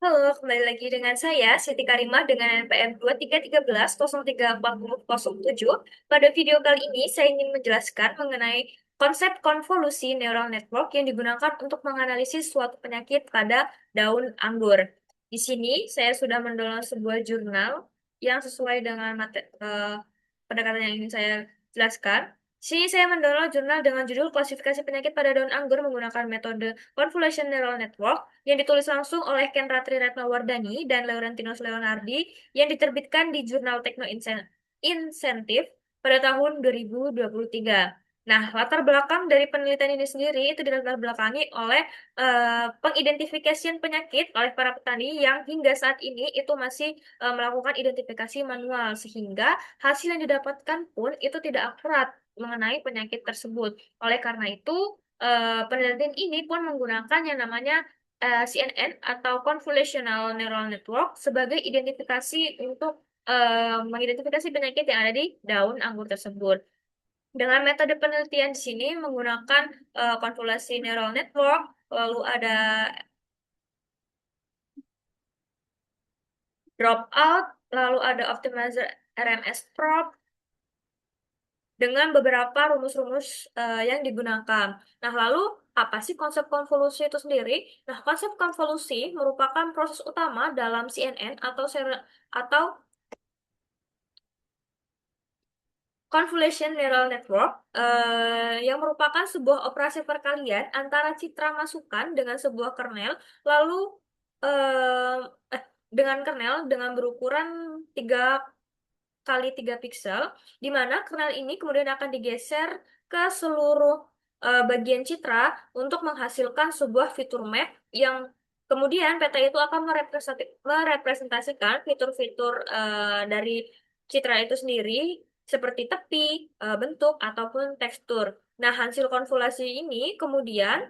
Halo, kembali lagi dengan saya, Siti Karimah dengan NPM 2313 034007. Pada video kali ini, saya ingin menjelaskan mengenai konsep konvolusi neural network yang digunakan untuk menganalisis suatu penyakit pada daun anggur. Di sini, saya sudah mendownload sebuah jurnal yang sesuai dengan pendekatan yang ingin saya jelaskan. Di sini saya mendownload jurnal dengan judul Klasifikasi Penyakit pada Daun Anggur menggunakan metode Convolution Neural Network yang ditulis langsung oleh Ken Ratri Retnawardhani dan Laurentinus Leonardi yang diterbitkan di Jurnal Techno Incentive pada tahun 2023. Nah, latar belakang dari penelitian ini sendiri itu dilatar belakangi oleh pengidentifikasian penyakit oleh para petani yang hingga saat ini itu masih melakukan identifikasi manual sehingga hasil yang didapatkan pun itu tidak akurat mengenai penyakit tersebut. Oleh karena itu, penelitian ini pun menggunakan yang namanya CNN atau Convolutional Neural Network sebagai identifikasi untuk mengidentifikasi penyakit yang ada di daun anggur tersebut. Dengan metode penelitian di sini menggunakan konvolusi neural network, lalu ada dropout, lalu ada optimizer RMS probe, dengan beberapa rumus-rumus yang digunakan. Nah, lalu apa sih konsep konvolusi itu sendiri? Nah, konsep konvolusi merupakan proses utama dalam CNN atau Convolution Neural Network yang merupakan sebuah operasi perkalian antara citra masukan dengan sebuah kernel, lalu eh, eh, dengan kernel dengan berukuran 3 kali 3 piksel, di mana kernel ini kemudian akan digeser ke seluruh bagian citra untuk menghasilkan sebuah fitur map yang kemudian peta itu akan merepresentasikan fitur-fitur dari citra itu sendiri seperti tepi, bentuk, ataupun tekstur. Nah, hasil konvolasi ini kemudian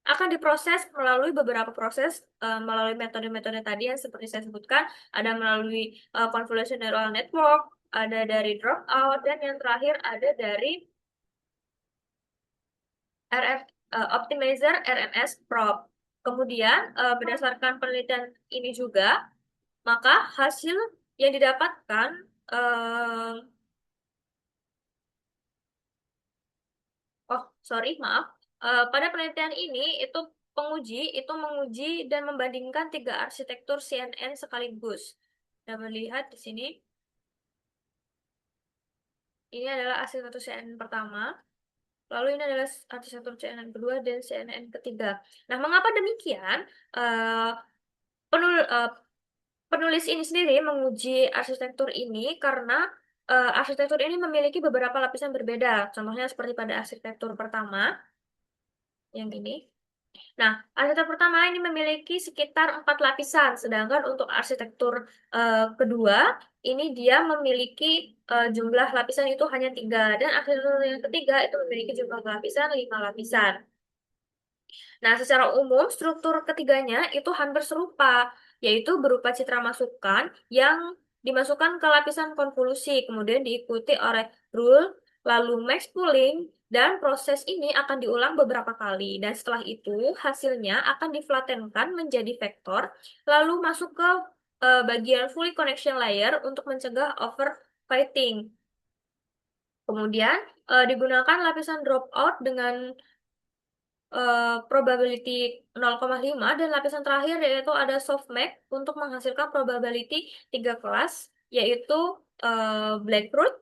akan diproses melalui beberapa proses melalui metode-metode tadi yang seperti saya sebutkan, ada melalui convolution neural network, ada dari dropout, dan yang terakhir ada dari RF optimizer RMS probe. Kemudian berdasarkan penelitian ini juga, maka hasil yang didapatkan eh, oh sorry maaf. Pada penelitian ini itu penguji itu menguji dan membandingkan 3 arsitektur CNN sekaligus. Dapat lihat di sini, ini adalah arsitektur CNN pertama, lalu ini adalah arsitektur CNN kedua dan CNN ketiga. Nah, mengapa demikian? Eh, penul, eh, Penulis ini sendiri menguji arsitektur ini karena arsitektur ini memiliki beberapa lapisan berbeda. Contohnya seperti pada arsitektur pertama, yang ini. Nah, arsitektur pertama ini memiliki sekitar 4 lapisan, sedangkan untuk arsitektur kedua ini dia memiliki jumlah lapisan itu hanya 3, dan arsitektur yang ketiga itu memiliki jumlah lapisan 5 lapisan. Nah, secara umum struktur ketiganya itu hampir serupa, yaitu berupa citra masukan yang dimasukkan ke lapisan konvolusi, kemudian diikuti oleh rule, lalu max pooling, dan proses ini akan diulang beberapa kali. Dan setelah itu, hasilnya akan diflattenkan menjadi vektor, lalu masuk ke bagian fully connection layer untuk mencegah overfitting. Kemudian, digunakan lapisan dropout dengan probability 0,5 dan lapisan terakhir yaitu ada softmax untuk menghasilkan probability 3 kelas yaitu Blackroot,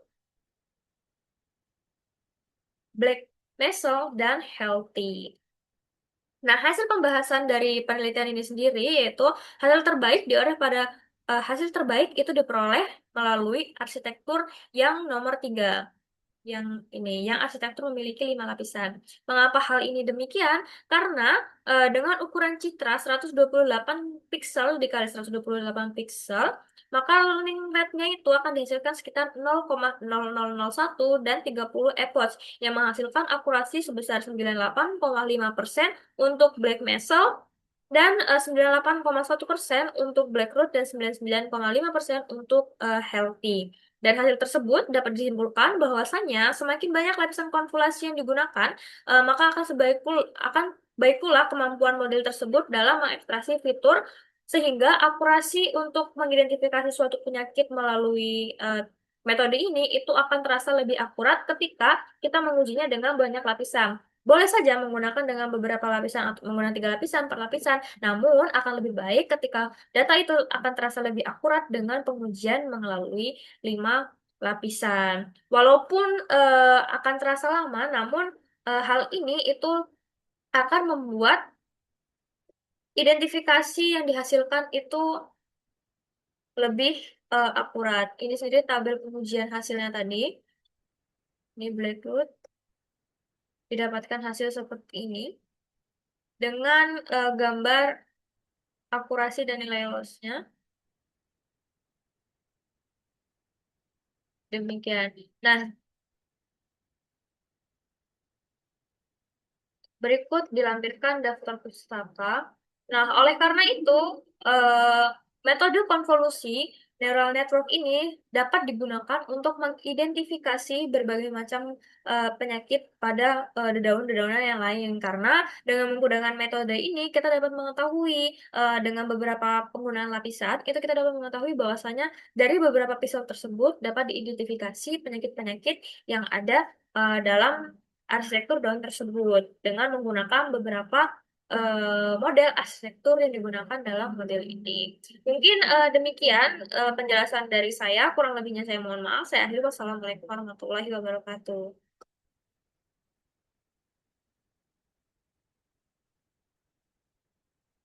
Black Mesel, dan Healthy. Nah, hasil pembahasan dari penelitian ini sendiri yaitu hasil terbaik hasil terbaik itu diperoleh melalui arsitektur yang nomor 3, yang ini, yang arsitektur memiliki 5 lapisan. Mengapa hal ini demikian? Karena dengan ukuran citra 128 piksel dikali 128 piksel, maka learning rate-nya itu akan dihasilkan sekitar 0,0001 dan 30 epochs, yang menghasilkan akurasi sebesar 98,5% untuk Black Mesel, dan 98,1% untuk Blackroot, dan 99,5% untuk Healthy. Dan hasil tersebut dapat disimpulkan bahwasanya semakin banyak lapisan konvolasi yang digunakan, maka akan baik pula kemampuan model tersebut dalam mengekstraksi fitur Sehingga akurasi untuk mengidentifikasi suatu penyakit melalui metode ini itu akan terasa lebih akurat ketika kita mengujinya dengan banyak lapisan. Boleh saja menggunakan dengan beberapa lapisan atau menggunakan 3 lapisan, 4 lapisan, namun akan lebih baik ketika data itu akan terasa lebih akurat dengan pengujian melalui 5 lapisan. Walaupun akan terasa lama, namun hal ini itu akan membuat identifikasi yang dihasilkan itu lebih akurat. Ini sendiri tabel pengujian hasilnya tadi. Ini Blackroot didapatkan hasil seperti ini dengan gambar akurasi dan nilai lossnya. Demikian. Nah, berikut dilampirkan daftar pustaka. Nah, oleh karena itu, eh, metode konvolusi neural network ini dapat digunakan untuk mengidentifikasi berbagai macam penyakit pada dedaunan-dedaunan yang lain. Karena dengan menggunakan metode ini, kita dapat mengetahui dengan beberapa penggunaan lapisan, itu kita dapat mengetahui bahwasanya dari beberapa pixel tersebut dapat diidentifikasi penyakit-penyakit yang ada dalam arsitektur daun tersebut dengan menggunakan beberapa model arsitektur yang digunakan dalam model ini. Mungkin demikian penjelasan dari saya. Kurang lebihnya saya mohon maaf. Saya akhiri. Wassalamualaikum warahmatullahi wabarakatuh.